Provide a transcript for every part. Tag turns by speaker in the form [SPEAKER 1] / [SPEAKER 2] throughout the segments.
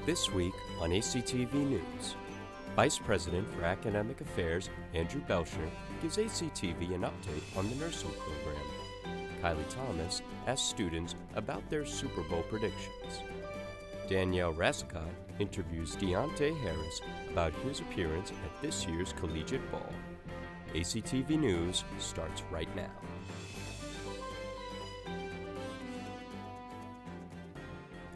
[SPEAKER 1] This week on ACTV News, Vice President for Academic Affairs Andrew Belshner gives ACTV an update on the nursing program. Kylie Thomas asks students about their Super Bowl predictions. Danielle Rascott interviews Deontay Harris about his appearance at this year's Collegiate Ball. ACTV News starts right now.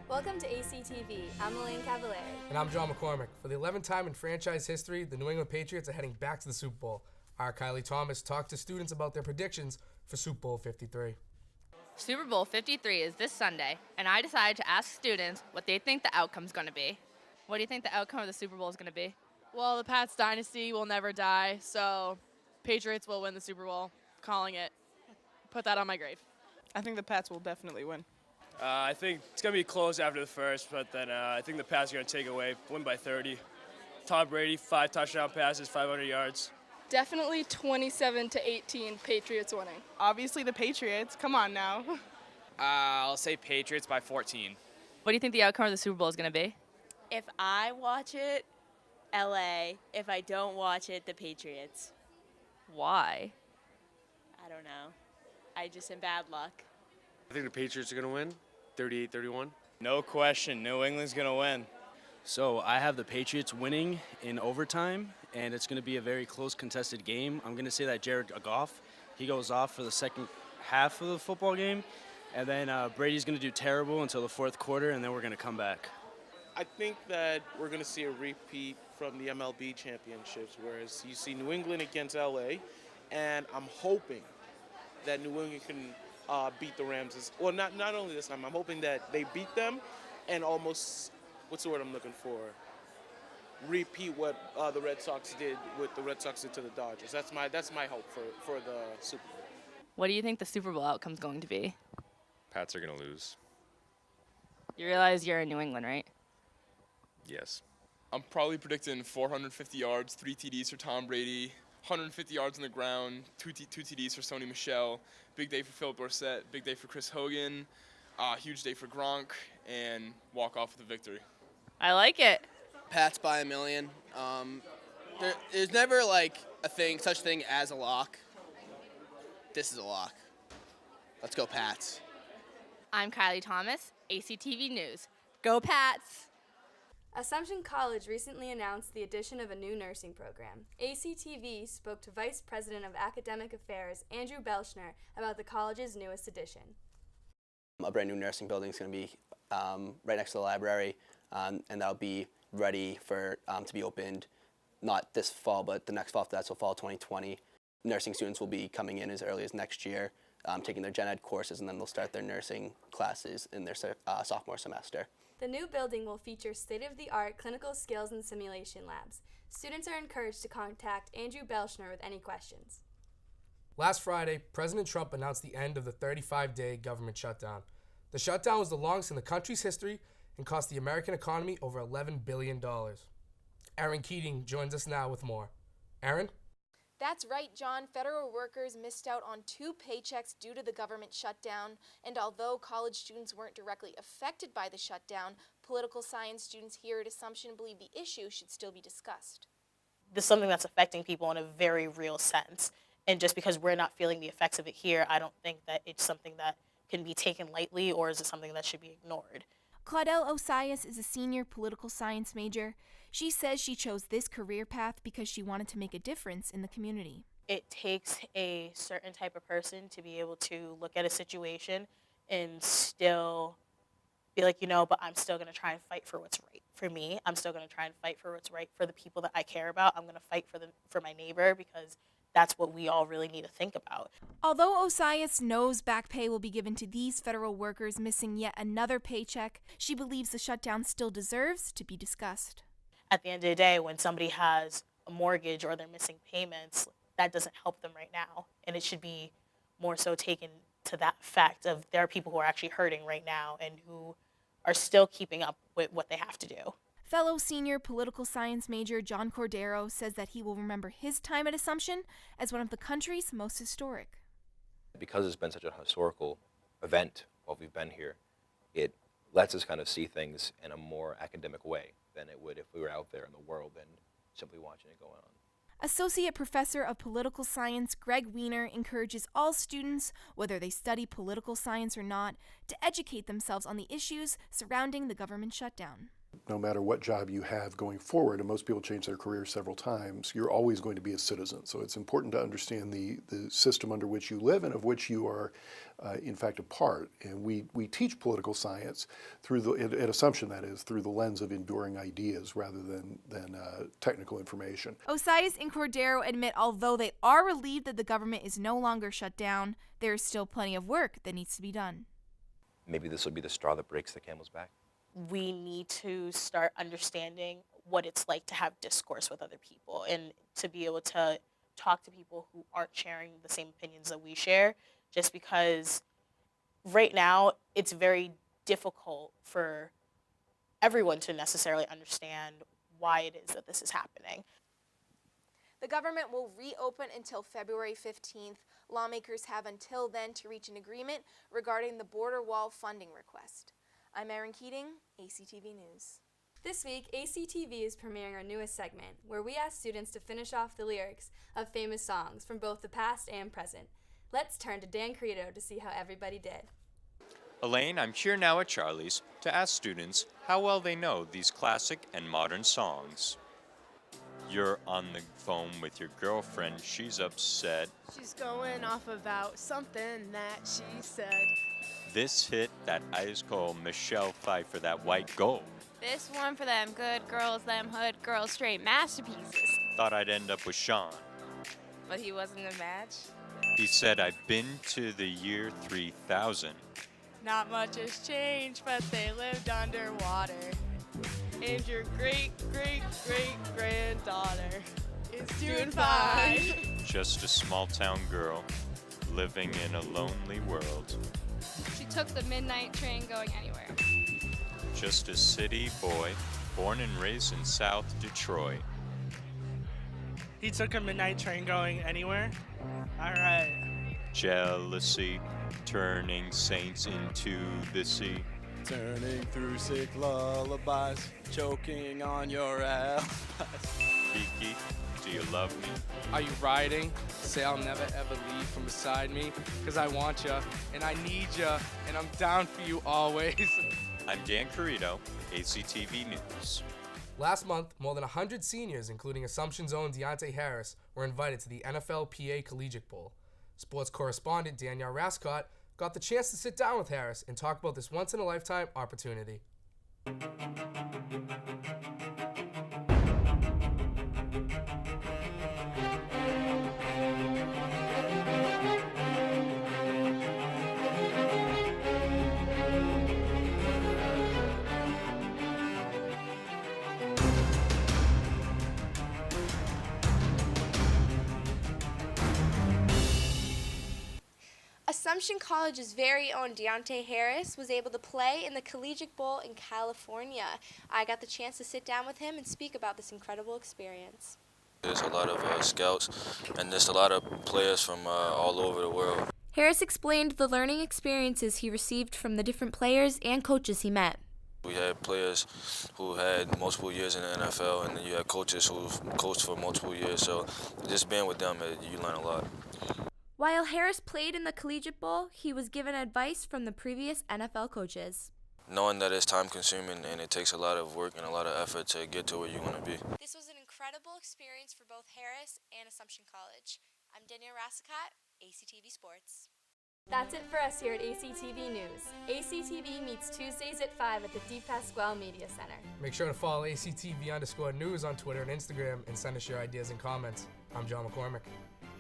[SPEAKER 2] Welcome to ACTV. I'm Elaine Cavallari.
[SPEAKER 3] And I'm John McCormick. For the 11th time in franchise history, the New England Patriots are heading back to the Super Bowl. Our Kylie Thomas talked to students about their predictions for Super Bowl 53.
[SPEAKER 4] Super Bowl 53 is this Sunday, and I decided to ask students what they think the outcome's going to be. What do you think the outcome of the Super Bowl is going to be?
[SPEAKER 5] Well, the Pats dynasty will never die, so Patriots will win the Super Bowl. Calling it. Put that on my grave.
[SPEAKER 6] I think the Pats will definitely win.
[SPEAKER 7] I think it's going to be close after the first, but then I think the Pats are going to take away, win by 30. Tom Brady, 5 touchdown passes, 500 yards.
[SPEAKER 8] Definitely 27-18 Patriots winning.
[SPEAKER 6] Obviously the Patriots. Come on now.
[SPEAKER 9] I'll say Patriots by 14.
[SPEAKER 4] What do you think the outcome of the Super Bowl is going to be?
[SPEAKER 10] If I watch it, LA. If I don't watch it, the Patriots.
[SPEAKER 4] Why?
[SPEAKER 10] I don't know. I just am bad luck.
[SPEAKER 11] I think the Patriots are going to win, 38-31.
[SPEAKER 7] No question, New England's going to win.
[SPEAKER 12] So I have the Patriots winning in overtime, and it's going to be a very close contested game. I'm going to say that Jared Goff, he goes off for the second half of the football game, and then Brady's going to do terrible until the fourth quarter, and then we're going to come back.
[SPEAKER 13] I think that we're going to see a repeat from the MLB championships, whereas you see New England against LA, and I'm hoping that New England can beat the Rams. Well, not only this time, I'm hoping that they beat them and almost, what's the word I'm looking for? Repeat what the Red Sox did to the Dodgers. That's my hope for the Super Bowl.
[SPEAKER 4] What do you think the Super Bowl outcome's going to be?
[SPEAKER 11] Pats are going to lose.
[SPEAKER 4] You realize you're in New England, right?
[SPEAKER 14] Yes. I'm probably predicting 450 yards, 3 TDs for Tom Brady, 150 yards on the ground, two TDs for Sony Michel. Big day for Philip Dorsett, big day for Chris Hogan, huge day for Gronk, and walk off with a victory.
[SPEAKER 4] I like it.
[SPEAKER 9] Pats by a million. There's never such thing as a lock. This is a lock. Let's go Pats.
[SPEAKER 4] I'm Kylie Thomas, ACTV News. Go Pats!
[SPEAKER 2] Assumption College recently announced the addition of a new nursing program. ACTV spoke to Vice President of Academic Affairs Andrew Belshner about the college's newest addition.
[SPEAKER 15] A brand new nursing building is going to be right next to the library, and that'll be ready for to be opened not this fall, but the next fall after that, so fall 2020. Nursing students will be coming in as early as next year, taking their gen ed courses, and then they'll start their nursing classes in their sophomore semester.
[SPEAKER 2] The new building will feature state-of-the-art clinical skills and simulation labs. Students are encouraged to contact Andrew Belshner with any questions.
[SPEAKER 3] Last Friday, President Trump announced the end of the 35-day government shutdown. The shutdown was the longest in the country's history and cost the American economy over $11 billion. Aaron Keating joins us now with more. Aaron?
[SPEAKER 16] That's right, John. Federal workers missed out on 2 paychecks due to the government shutdown, and although college students weren't directly affected by the shutdown, political science students here at Assumption believe the issue should still be discussed.
[SPEAKER 17] This is something that's affecting people in a very real sense, and just because we're not feeling the effects of it here, I don't think that it's something that can be taken lightly, or is it something that should be ignored.
[SPEAKER 18] Claudel Osias is a senior political science major. She says she chose this career path because she wanted to make a difference in the community.
[SPEAKER 17] It takes a certain type of person to be able to look at a situation and still be like, but I'm still going to try and fight for what's right for me. I'm still going to try and fight for what's right for the people that I care about. I'm going to fight for my neighbor, because that's what we all really need to think about.
[SPEAKER 18] Although Osias knows back pay will be given to these federal workers missing yet another paycheck, she believes the shutdown still deserves to be discussed.
[SPEAKER 17] At the end of the day, when somebody has a mortgage or they're missing payments, that doesn't help them right now. And it should be more so taken to that fact of there are people who are actually hurting right now and who are still keeping up with what they have to do.
[SPEAKER 18] Fellow senior political science major John Cordero says that he will remember his time at Assumption as one of the country's most historic.
[SPEAKER 19] Because it's been such a historical event while we've been here, it lets us kind of see things in a more academic way than it would if we were out there in the world and simply watching it going on.
[SPEAKER 18] Associate Professor of Political Science Greg Weiner encourages all students, whether they study political science or not, to educate themselves on the issues surrounding the government shutdown.
[SPEAKER 20] No matter what job you have going forward, and most people change their career several times, you're always going to be a citizen. So it's important to understand the system under which you live and of which you are, in fact, a part. And we teach political science through at Assumption, that is, through the lens of enduring ideas rather than technical information.
[SPEAKER 18] Osias and Cordero admit although they are relieved that the government is no longer shut down, there is still plenty of work that needs to be done.
[SPEAKER 19] Maybe this will be the straw that breaks the camel's back.
[SPEAKER 17] We need to start understanding what it's like to have discourse with other people and to be able to talk to people who aren't sharing the same opinions that we share, just because right now it's very difficult for everyone to necessarily understand why it is that this is happening.
[SPEAKER 16] The government will reopen until February 15th. Lawmakers have until then to reach an agreement regarding the border wall funding request. I'm Erin Keating, ACTV News.
[SPEAKER 2] This week, ACTV is premiering our newest segment, where we ask students to finish off the lyrics of famous songs from both the past and present. Let's turn to Dan Credo to see how everybody did.
[SPEAKER 1] Elaine, I'm here now at Charlie's to ask students how well they know these classic and modern songs. You're on the phone with your girlfriend. She's upset.
[SPEAKER 21] She's going off about something that she said.
[SPEAKER 1] This hit that ice cold Michelle Pfeiffer, that white gold.
[SPEAKER 4] This one for them good girls, them hood girls, straight masterpieces.
[SPEAKER 1] Thought I'd end up with Sean.
[SPEAKER 4] But he wasn't a match.
[SPEAKER 1] He said, I've been to the year 3000.
[SPEAKER 5] Not much has changed, but they lived underwater. And your great-great-great-granddaughter is doing fine.
[SPEAKER 1] Just a small town girl living in a lonely world.
[SPEAKER 2] She took the midnight train going anywhere.
[SPEAKER 1] Just a city boy born and raised in South Detroit.
[SPEAKER 22] He took a midnight train going anywhere? All right.
[SPEAKER 1] Jealousy, turning saints into the sea.
[SPEAKER 23] Turning through sick lullabies, choking on your alibis.
[SPEAKER 1] Kiki, do you love me?
[SPEAKER 3] Are you riding? Say I'll never ever leave from beside me, cause I want ya, and I need ya, and I'm down for you always.
[SPEAKER 1] I'm Dan Carrito, ACTV News.
[SPEAKER 3] Last month, more than 100 seniors, including Assumption's own Deontay Harris, were invited to the NFL PA Collegiate Bowl. Sports correspondent Danielle Rascott got the chance to sit down with Harris and talk about this once-in-a-lifetime opportunity.
[SPEAKER 16] Assumption College's very own Deontay Harris was able to play in the Collegiate Bowl in California. I got the chance to sit down with him and speak about this incredible experience.
[SPEAKER 24] There's a lot of scouts and there's a lot of players from all over the world.
[SPEAKER 2] Harris explained the learning experiences he received from the different players and coaches he met.
[SPEAKER 24] We had players who had multiple years in the NFL, and then you had coaches who've coached for multiple years. So just being with them, you learn a lot.
[SPEAKER 2] While Harris played in the Collegiate Bowl, he was given advice from the previous NFL coaches.
[SPEAKER 24] Knowing that it's time-consuming and it takes a lot of work and a lot of effort to get to where you want to be.
[SPEAKER 16] This was an incredible experience for both Harris and Assumption College. I'm Danielle Rascott, ACTV Sports.
[SPEAKER 2] That's it for us here at ACTV News. ACTV meets Tuesdays at 5 at the Deep Pasquale Media Center.
[SPEAKER 3] Make sure to follow ACTV_news on Twitter and Instagram and send us your ideas and comments. I'm John McCormick.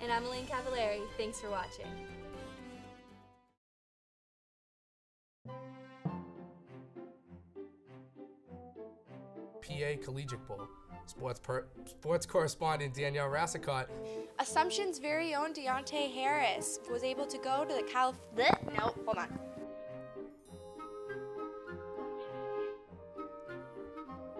[SPEAKER 2] And I'm Elaine Cavallari. Thanks for watching.
[SPEAKER 3] PA Collegiate Bowl. Sports correspondent Danielle Rascott.
[SPEAKER 16] Assumption's very own Deontay Harris was able to go to the hold on.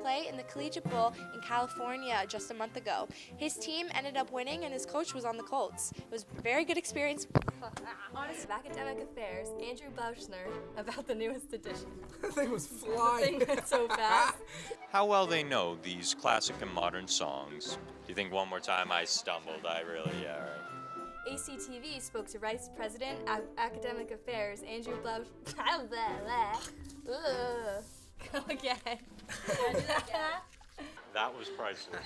[SPEAKER 6] play in the Collegiate Bowl in California just a month ago. His team ended up winning and his coach was on the Colts. It was a very good experience.
[SPEAKER 2] Honest of Academic Affairs, Andrew Belschner, about the newest edition.
[SPEAKER 3] The thing was
[SPEAKER 2] The
[SPEAKER 3] flying.
[SPEAKER 2] thing went so fast.
[SPEAKER 7] How well they know these classic and modern songs. Do you think one more time I stumbled? Yeah, right.
[SPEAKER 2] ACTV spoke to Vice President of Academic Affairs, Andrew Belschner. Go again.
[SPEAKER 7] That was priceless.